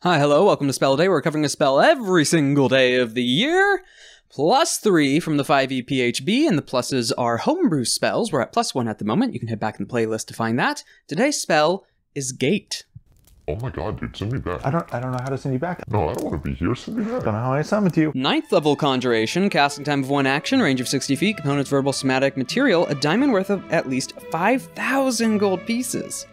Hi, hello, welcome to Spell Day. We're covering a spell every single day of the year. +3 from the 5e PHB, and the pluses are homebrew spells. We're at +1 at the moment. You can head back in the playlist to find that. Today's spell is Gate. Oh my god, dude, send me back. I don't know how to send you back. No, I don't want to be here, send me back. Don't know how I summoned you. 9th level Conjuration, casting time of 1 action, range of 60 feet, components verbal, somatic, material, a diamond worth of at least 5,000 gold pieces.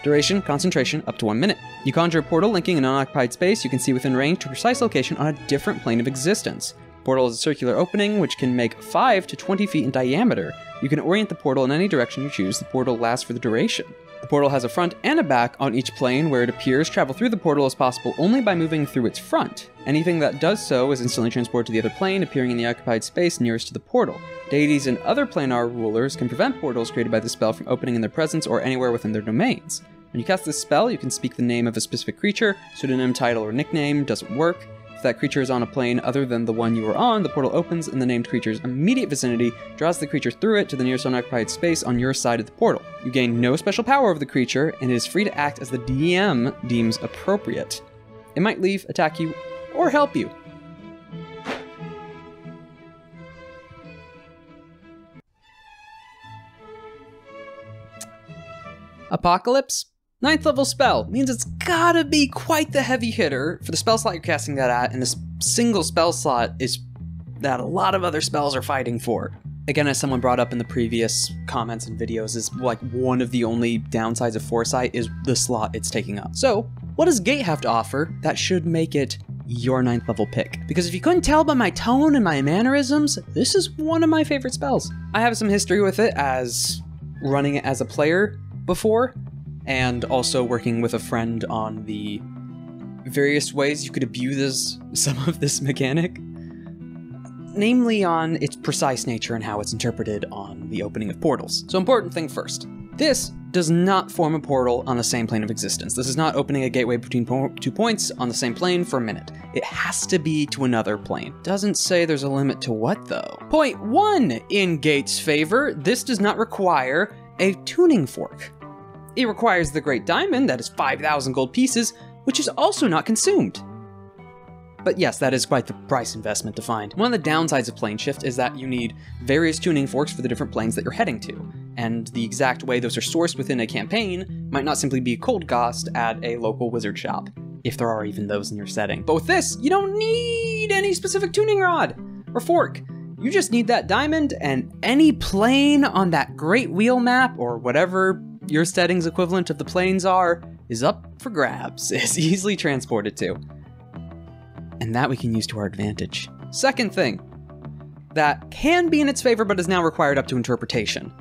Duration, concentration, up to 1 minute. You conjure a portal linking an unoccupied space you can see within range to a precise location on a different plane of existence. Portal is a circular opening which can make 5 to 20 feet in diameter. You can orient the portal in any direction you choose. The portal lasts for the duration. The portal has a front and a back on each plane where it appears. Travel through the portal is possible only by moving through its front. Anything that does so is instantly transported to the other plane, appearing in the occupied space nearest to the portal. Deities and other planar rulers can prevent portals created by the spell from opening in their presence or anywhere within their domains. When you cast this spell, you can speak the name of a specific creature. Pseudonym, title, or nickname doesn't work. If that creature is on a plane other than the one you are on, the portal opens in the named creature's immediate vicinity, draws the creature through it to the nearest unoccupied space on your side of the portal. You gain no special power over the creature, and it is free to act as the DM deems appropriate. It might leave, attack you, or help you. Apocalypse? 9th level spell means it's gotta be quite the heavy hitter for the spell slot you're casting that at, and this single spell slot is that a lot of other spells are fighting for. Again, as someone brought up in the previous comments and videos, is like one of the only downsides of Foresight is the slot it's taking up. So, what does Gate have to offer that should make it your 9th level pick? Because if you couldn't tell by my tone and my mannerisms, this is one of my favorite spells. I have some history with it as running it as a player before, and also working with a friend on the various ways you could abuse some of this mechanic, namely on its precise nature and how it's interpreted on the opening of portals. So important thing first, this does not form a portal on the same plane of existence. This is not opening a gateway between 2 points on the same plane for a minute. It has to be to another plane. Doesn't say there's a limit to what though. Point 1 in Gate's favor, this does not require a tuning fork. It requires the Great Diamond, that is 5,000 gold pieces, which is also not consumed. But yes, that is quite the price investment to find. One of the downsides of Plane Shift is that you need various tuning forks for the different planes that you're heading to, and the exact way those are sourced within a campaign might not simply be cold cost at a local wizard shop, if there are even those in your setting. But with this, you don't need any specific tuning rod or fork. You just need that diamond, and any plane on that Great Wheel map, or whatever your settings equivalent of the planes are, is up for grabs. It's easily transported to. And that we can use to our advantage. Second thing that can be in its favor but is now required up to interpretation.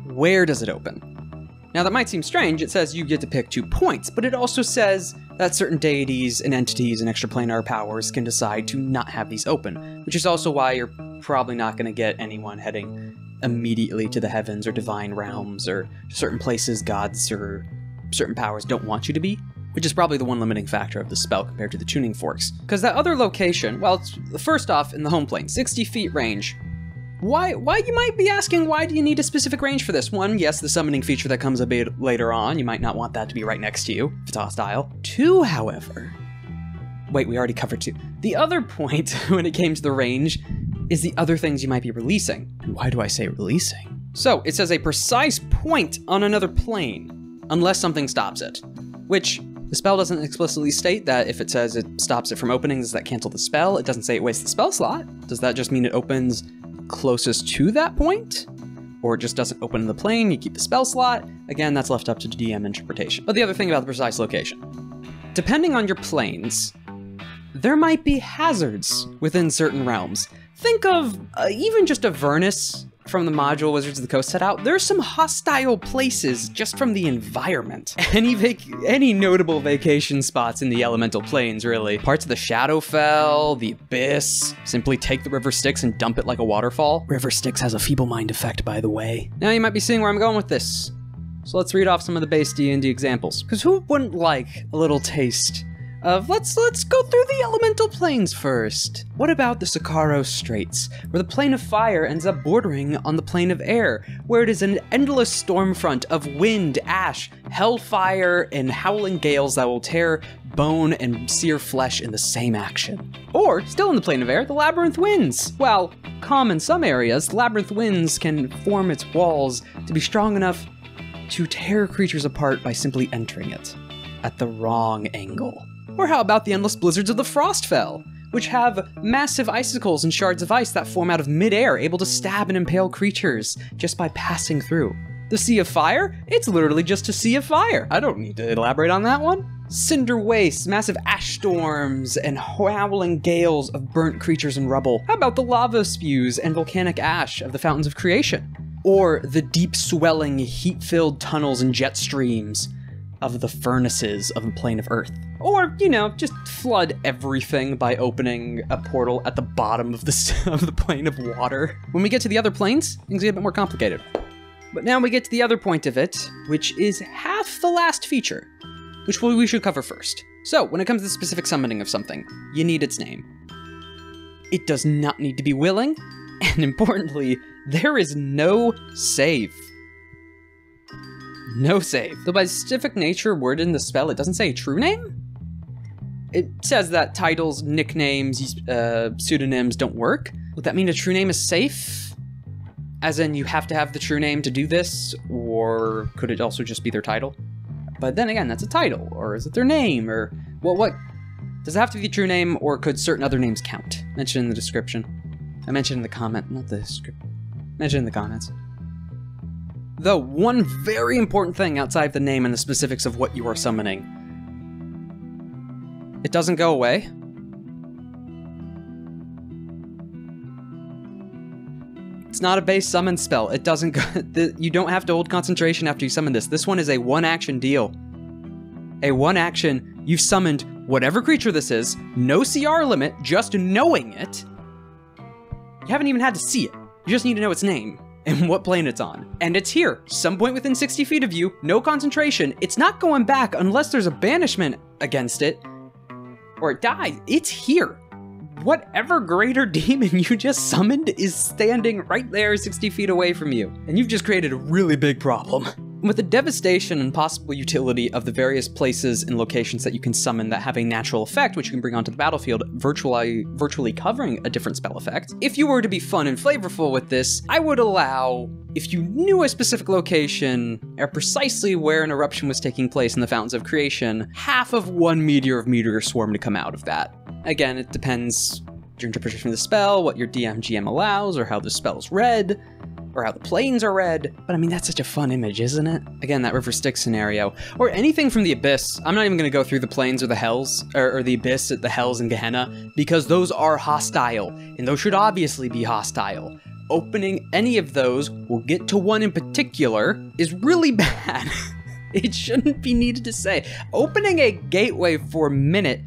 Where does it open? Now that might seem strange, it says you get to pick 2 points, but it also says that certain deities and entities and extraplanar powers can decide to not have these open, which is also why you're probably not going to get anyone heading immediately to the heavens or divine realms or certain places gods or certain powers don't want you to be, which is probably the one limiting factor of the spell compared to the tuning forks. Because that other location, well, it's first off in the home plane, 60 feet range. Why you might be asking, why do you need a specific range for this? 1, yes, the summoning feature that comes a bit later on, you might not want that to be right next to you, if it's hostile. 2, however, wait, we already covered 2. The other point when it came to the range is the other things you might be releasing. And why do I say releasing? So, it says a precise point on another plane, unless something stops it, which the spell doesn't explicitly state that. If it says it stops it from opening, does that cancel the spell? It doesn't say it wastes the spell slot. Does that just mean it opens closest to that point? Or it just doesn't open in the plane, you keep the spell slot? Again, that's left up to DM interpretation. But the other thing about the precise location, depending on your planes, there might be hazards within certain realms. Think of even just Avernus from the module Wizards of the Coast set out. There's some hostile places just from the environment. Any notable vacation spots in the elemental planes, really. Parts of the Shadowfell, the Abyss. Simply take the River Styx and dump it like a waterfall. River Styx has a feeble mind effect, by the way. Now you might be seeing where I'm going with this. So let's read off some of the base D&D examples. Because who wouldn't like a little taste let's go through the elemental planes first. What about the Sakaro Straits, where the plane of fire ends up bordering on the plane of air, where it is an endless storm front of wind, ash, hellfire, and howling gales that will tear bone and sear flesh in the same action. Or, still in the plane of air, the Labyrinth Winds. While calm in some areas, the Labyrinth Winds can form its walls to be strong enough to tear creatures apart by simply entering it at the wrong angle. Or how about the endless blizzards of the Frostfell, which have massive icicles and shards of ice that form out of midair, able to stab and impale creatures just by passing through. The Sea of Fire? It's literally just a sea of fire. I don't need to elaborate on that one. Cinder wastes, massive ash storms, and howling gales of burnt creatures and rubble. How about the lava spews and volcanic ash of the Fountains of Creation? Or the deep swelling, heat-filled tunnels and jet streams of the furnaces of the plane of Earth. Or, you know, just flood everything by opening a portal at the bottom of the plane of water. When we get to the other planes, things get a bit more complicated. But now we get to the other point of it, which is half the last feature, which we should cover first. So, when it comes to the specific summoning of something, you need its name. It does not need to be willing, and importantly, there is no save. No save. Though by specific nature worded in the spell, it doesn't say a true name. It says that titles, nicknames, pseudonyms don't work. Would that mean a true name is safe? As in, you have to have the true name to do this? Or could it also just be their title? But then again, that's a title, or is it their name, or what? Does it have to be the true name, or could certain other names count? Mention in the description. I mentioned in the comment, not the script. Mention in the comments. Though, one very important thing outside of the name and the specifics of what you are summoning. It doesn't go away. It's not a base summon spell. It doesn't go, you don't have to hold concentration after you summon this. This one is a one action deal. A one action, you've summoned whatever creature this is, no CR limit, just knowing it. You haven't even had to see it. You just need to know its name and what plane it's on. And it's here, some point within 60 feet of you, no concentration. It's not going back unless there's a banishment against it, or it dies. It's here. Whatever greater demon you just summoned is standing right there 60 feet away from you. And you've just created a really big problem. With the devastation and possible utility of the various places and locations that you can summon that have a natural effect, which you can bring onto the battlefield, virtually covering a different spell effect, if you were to be fun and flavorful with this, I would allow, if you knew a specific location, or precisely where an eruption was taking place in the Fountains of Creation, half of one meteor of meteor swarm to come out of that. Again, it depends your interpretation of the spell, what your GM allows, or how the spell's read, or how the planes are read. But I mean, that's such a fun image, isn't it? Again, that River Styx scenario, or anything from the Abyss. I'm not even gonna go through the planes or the hells, or the Abyss, the hells and Gehenna, because those are hostile, and those should obviously be hostile. Opening any of those, we'll get to one in particular, is really bad. It shouldn't be needed to say. Opening a gateway for a minute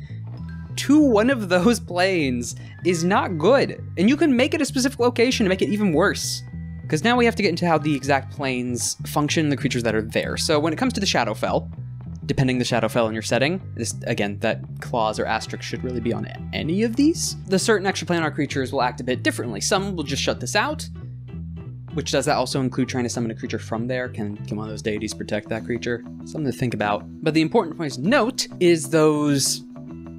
to one of those planes is not good. And you can make it a specific location to make it even worse. Because now we have to get into how the exact planes function, the creatures that are there. So when it comes to the Shadowfell, depending the Shadowfell in your setting, this, again, that clause or asterisk should really be on any of these. The certain extraplanar creatures will act a bit differently. Some will just shut this out, which does that also include trying to summon a creature from there? Can one of those deities protect that creature? Something to think about. But the important point to note is those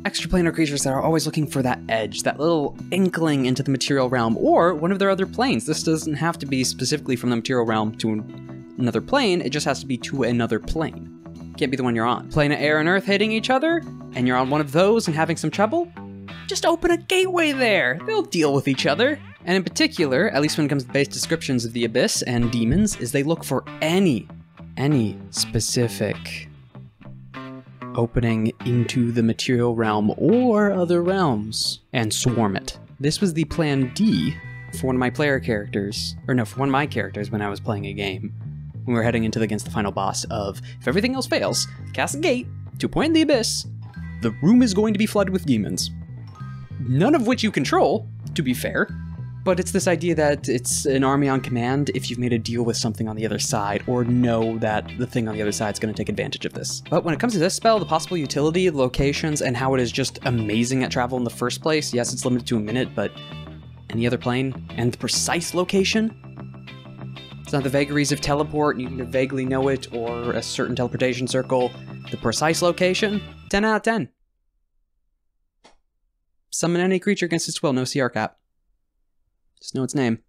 extraplanar creatures that are always looking for that edge, that little inkling into the material realm, or one of their other planes. This doesn't have to be specifically from the material realm to another plane, it just has to be to another plane. Can't be the one you're on. Plane of air and earth hitting each other, and you're on one of those and having some trouble? Just open a gateway there! They'll deal with each other. And in particular, at least when it comes to base descriptions of the Abyss and demons, is they look for any specific opening into the material realm or other realms and swarm it. This was the plan D for one of my player characters, or no, for one of my characters when I was playing a game. When we were heading against the final boss of, if everything else fails, cast a gate to point in the Abyss, the room is going to be flooded with demons. None of which you control, to be fair, But it's this idea that it's an army on command if you've made a deal with something on the other side, or know that the thing on the other side is going to take advantage of this. But when it comes to this spell, the possible utility, locations, and how it is just amazing at travel in the first place, yes, it's limited to a minute, but any other plane, and the precise location? It's not the vagaries of teleport, and you can vaguely know it, or a certain teleportation circle. The precise location? 10 out of 10. Summon any creature against its will, no CR cap. Just know its name.